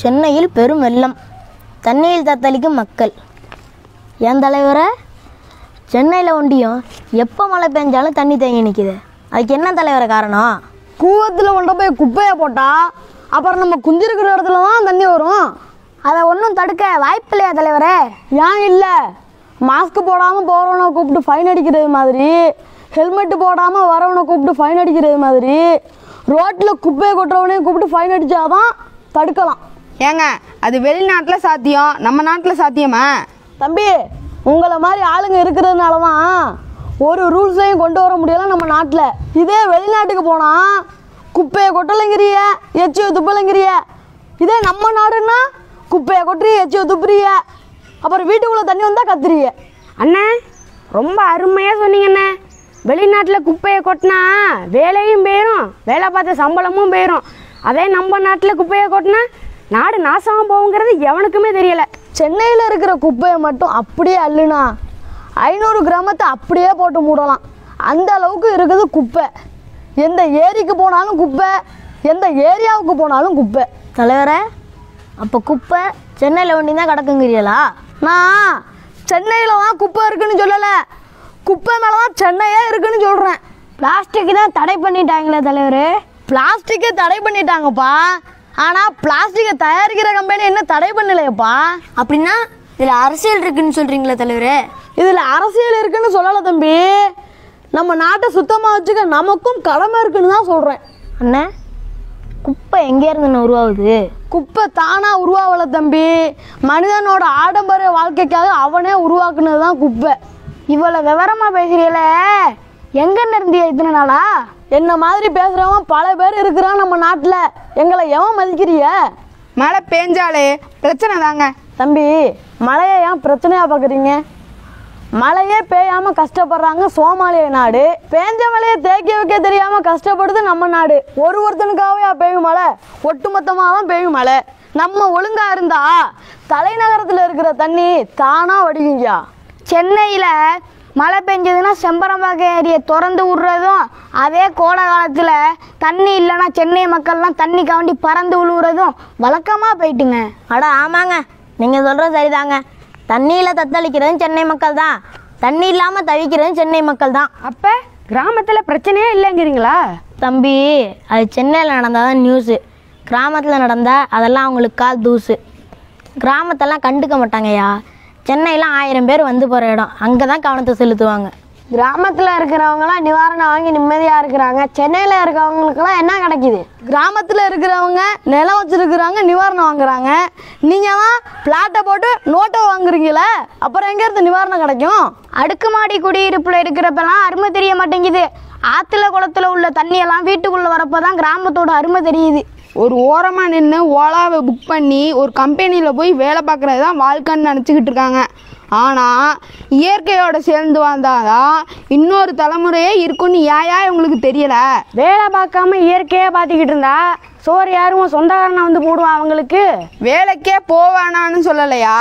சென்னையில் பெரும் வெள்ளம், தண்ணீரில் தத்தளிக்கும் மக்கள். என் தலைவரை, சென்னையில் ஒண்டியும் எப்போ மழை பெஞ்சாலும் தண்ணி தேங்கி நிற்கிது. அதுக்கு என்ன தலைவரை காரணம்? கூவத்தில் கொண்டு போய் குப்பையை போட்டால் அப்புறம் நம்ம குந்திருக்கிற இடத்துல தான் தண்ணி வரும். அதை ஒன்றும் தடுக்க வாய்ப்பு இல்லையா தலைவரே? ஏன் இல்லை? மாஸ்க் போடாமல் போகிறவனை கூப்பிட்டு ஃபைன் அடிக்கிறது மாதிரி, ஹெல்மெட்டு போடாமல் வரவனை கூப்பிட்டு ஃபைன் அடிக்கிறது மாதிரி, ரோட்டில் குப்பையை கொட்டுறவனையும் கூப்பிட்டு ஃபைன் அடித்தாதான் தடுக்கலாம். ஏங்க, அது வெளிநாட்டில் சாத்தியம், நம்ம நாட்டில் சாத்தியமா? தம்பி, உங்களை மாதிரி ஆளுங்க இருக்கிறதுனால தான் ஒரு ரூல்ஸையும் கொண்டு வர முடியல நம்ம நாட்டில். இதே வெளிநாட்டுக்கு போனால் குப்பையை கொட்டலைங்கிறிய, எச்சியை துப்பலைங்கிறிய. இதே நம்ம நாடுன்னா குப்பையை கொட்டுறிய, எச்சியை துப்புறிய, அப்புறம் வீட்டுக்குள்ளே தண்ணி வந்தால் கத்துறிய. அண்ணே, ரொம்ப அருமையாக சொன்னீங்கண்ணே. வெளிநாட்டில் குப்பையை கொட்டினா வேலையும் போயிடும், வேலை பார்த்த சம்பளமும் போயிடும். அதே நம்ம நாட்டில் குப்பையை கொட்டினா நாடு நாசமாக போகுங்கிறது எவனுக்குமே தெரியலை. சென்னையில் இருக்கிற குப்பையை மட்டும் அப்படியே அள்ளுனா 500 கிராமத்தை அப்படியே போட்டு மூடலாம். அந்த அளவுக்கு இருக்குது குப்பை. எந்த ஏரிக்கு போனாலும் குப்பை, எந்த ஏரியாவுக்கு போனாலும் குப்பை. தலைவரே, அப்போ குப்பை சென்னையில் ஒண்டி தான் கிடக்குங்கிறீங்களா? நான் சென்னையில் தான் குப்பை இருக்குன்னு சொல்லலை, குப்பை மேலே தான் சென்னையே இருக்குன்னு சொல்கிறேன். பிளாஸ்டிக் தான் தடை பண்ணிட்டாங்களே தலைவரே. பிளாஸ்டிக்கை தடை பண்ணிட்டாங்கப்பா, ஆனால் பிளாஸ்டிக்கை தயாரிக்கிற கம்பெனி என்ன தடை பண்ணலையப்பா. அப்படின்னா இதில் அரசியல் இருக்குன்னு சொல்கிறீங்களா தலைவரே? இதில் அரசியல் இருக்குன்னு சொல்லலை தம்பி, நம்ம நாட்டை சுத்தமாக வச்சுக்க நமக்கும் கடமை இருக்குன்னு தான் சொல்கிறேன். அண்ணே, குப்பை எங்கேருந்துன்னு உருவாகுது? குப்பை தானாக உருவாகலை தம்பி, மனிதனோட ஆடம்பர வாழ்க்கைக்காக அவனே உருவாக்குனது தான் குப்பை. இவ்வளோ விவரமாக பேசுகிறீங்களே, எங்கன்னு இருந்தியா இத்தனை நாளா? என்ன மாதிரி பேசுகிறவன் பல பேர் இருக்கிறான் நம்ம நாட்டில். எங்களை எவன் மதிக்கிறிய? மழை பெஞ்சாலே பிரச்சனை தாங்க. தம்பி, மழையை ஏன் பிரச்சனையாக பார்க்குறீங்க? மழையே பெய்யாமல் கஷ்டப்படுறாங்க சோமாலிய நாடு, பேஞ்ச மழையை தேக்கி வைக்க தெரியாமல் கஷ்டப்படுது நம்ம நாடு. ஒருத்தனுக்காகவே பெய்யும் மழை, ஒட்டுமொத்தமாக தான் பெய்யும் மழை. நம்ம ஒழுங்காக இருந்தா தலைநகரத்தில் இருக்கிற தண்ணி தானாக வடிக்குங்கயா. சென்னையில் மழை பெஞ்சதுன்னா செம்பரம்பாக்கம் ஏரியை திறந்து விடுறதும், அதே கோடை காலத்தில் தண்ணி இல்லைன்னா சென்னை மக்கள்லாம் தண்ணி கவண்டி பறந்து விழுவுறதும் வழக்கமாக போயிட்டுங்க. அட ஆமாங்க, நீங்கள் சொல்கிறது சரிதாங்க. தண்ணியில் தத்தளிக்கிறதும் சென்னை மக்கள் தான், தண்ணி இல்லாமல் தவிக்கிறதும் சென்னை மக்கள் தான். அப்போ கிராமத்தில் பிரச்சனையே இல்லைங்கிறீங்களா? தம்பி, அது சென்னையில் நடந்தால் தான் நியூஸு, கிராமத்தில் நடந்தால் அதெல்லாம் அவங்களுக்கு கால் தூசு. கிராமத்தெல்லாம் கண்டுக்க மாட்டாங்கய்யா. சென்னையில் 1000 பேர் வந்து போகிற இடம், அங்கே தான் கவனத்தை செலுத்துவாங்க. கிராமத்தில் இருக்கிறவங்களாம் நிவாரணம் வாங்கி நிம்மதியாக இருக்கிறாங்க, சென்னையில் இருக்கிறவங்களுக்கெல்லாம் என்ன கிடைக்கிது? கிராமத்தில் இருக்கிறவங்க நிலம் வச்சுருக்குறாங்க, நிவாரணம் வாங்குறாங்க. நீங்கள் தான் பிளாட்டை போட்டு நோட்டை வாங்குறீங்களே, அப்புறம் எங்கேருந்து நிவாரணம் கிடைக்கும்? அடுக்குமாடி குடியிருப்பில் இருக்கிறப்பெல்லாம் அருமை தெரிய மாட்டேங்குது. ஆற்றுல குளத்தில் உள்ள தண்ணியெல்லாம் வீட்டுக்குள்ளே வரப்போ தான் கிராமத்தோட அருமை தெரியுது. ஒரு ஓரமாக நின்று ஓலாவை புக் பண்ணி ஒரு கம்பெனியில் போய் வேலை பார்க்குறது தான் வாழ்க்கைன்னு நினச்சிக்கிட்டு இருக்காங்க. ஆனால் இயற்கையோட சேர்ந்து வந்தாதான் இன்னொரு தலைமுறையே இருக்குன்னு ஏன் இவங்களுக்கு தெரியலை? வேலை பார்க்காம இயற்கையாக பார்த்துக்கிட்டு இருந்தா சோறு யாரும் சொந்தக்காரனை வந்து போடுவான் அவங்களுக்கு. வேலைக்கே போவானான்னு சொல்லலையா,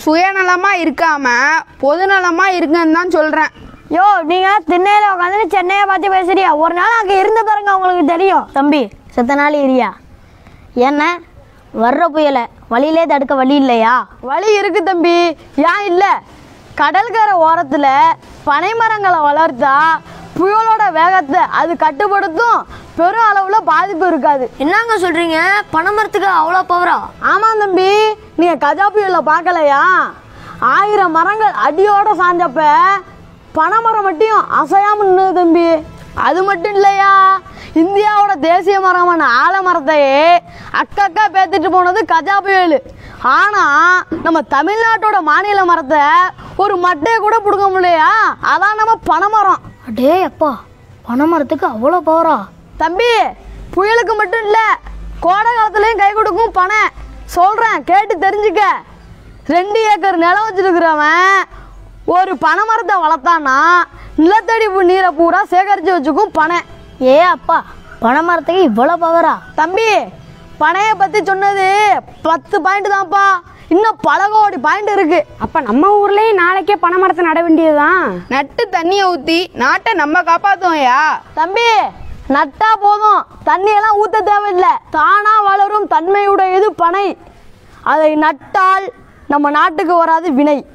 சுயநலமாக இருக்காமல் பொதுநலமாக இருக்குன்னு தான் சொல்கிறேன். யோ, நீங்கள் திண்ணையில் உட்காந்து சென்னையை பார்த்து பேசுறியா? ஒரு நாள் அங்கே இருந்த பாருங்க, உங்களுக்கு தெரியும். தம்பி, செத்த நாள் ஏரியா என்ன வர்ற புயலை வழியிலே தடுக்க வழி இல்லையா? வழி இருக்கு தம்பி, ஏன் இல்லை? கடற்கரை ஓரத்தில் பனை மரங்களை வளர்த்தா புயலோட வேகத்தை அது கட்டுப்படுத்தும், பெரும் அளவில் பாதிப்பு இருக்காது. என்னங்க சொல்கிறீங்க? பனைமரத்துக்கு அவ்வளோ பவரா? ஆமாம் தம்பி, நீங்கள் கஜா புயலில் பார்க்கலையா? 1000 மரங்கள் அடியோட சாஞ்சப்ப பனைமரம் மட்டும் அசையாமல் நின்றுது தம்பி. அது மட்டும் இல்லையா, இந்தியாவோட தேசிய மரமான ஆலமரத்தையே அக்கா பேத்துட்டு போனது கஜா புயல். ஆனால் நம்ம தமிழ்நாட்டோட மாநில மரத்தை ஒரு மட்டையை கூட பிடுங்க முடியலையா, அதான் நம்ம பனைமரம். அடே அப்பா, பனைமரத்துக்கு அவ்வளோ பவரா? தம்பி, புயலுக்கு மட்டும் இல்லை, கோடை காலத்துலேயும் கை கொடுக்கும் பனை. சொல்கிறேன், கேட்டு தெரிஞ்சுக்க. 2 ஏக்கர் நிலம் வச்சுருக்கிறவன் ஒரு பனைமரத்தை வளர்த்தான்னா நிலத்தடி நீரை பூரா சேகரித்து வச்சுக்கும் பனை. ஏ அப்பா, பனைமரத்துக்கு இவ்வளோ பவரா? தம்பி, பனையை பற்றி சொன்னது 10 பாயிண்ட் தான்ப்பா, இன்னும் பல கோடி பாயிண்ட் இருக்கு. அப்போ நம்ம ஊர்லேயே நாளைக்கே பனைமரத்தை நட வேண்டியதுதான். நட்டு தண்ணியை ஊற்றி நாட்டை நம்ம காப்பாற்றுவோம்யா. தம்பி, நட்டா போதும், தண்ணியெல்லாம் ஊற்ற தேவையில்லை. தானாக வளரும் தன்மையுடையது பனை. அதை நட்டால் நம்ம நாட்டுக்கு வராது வினை.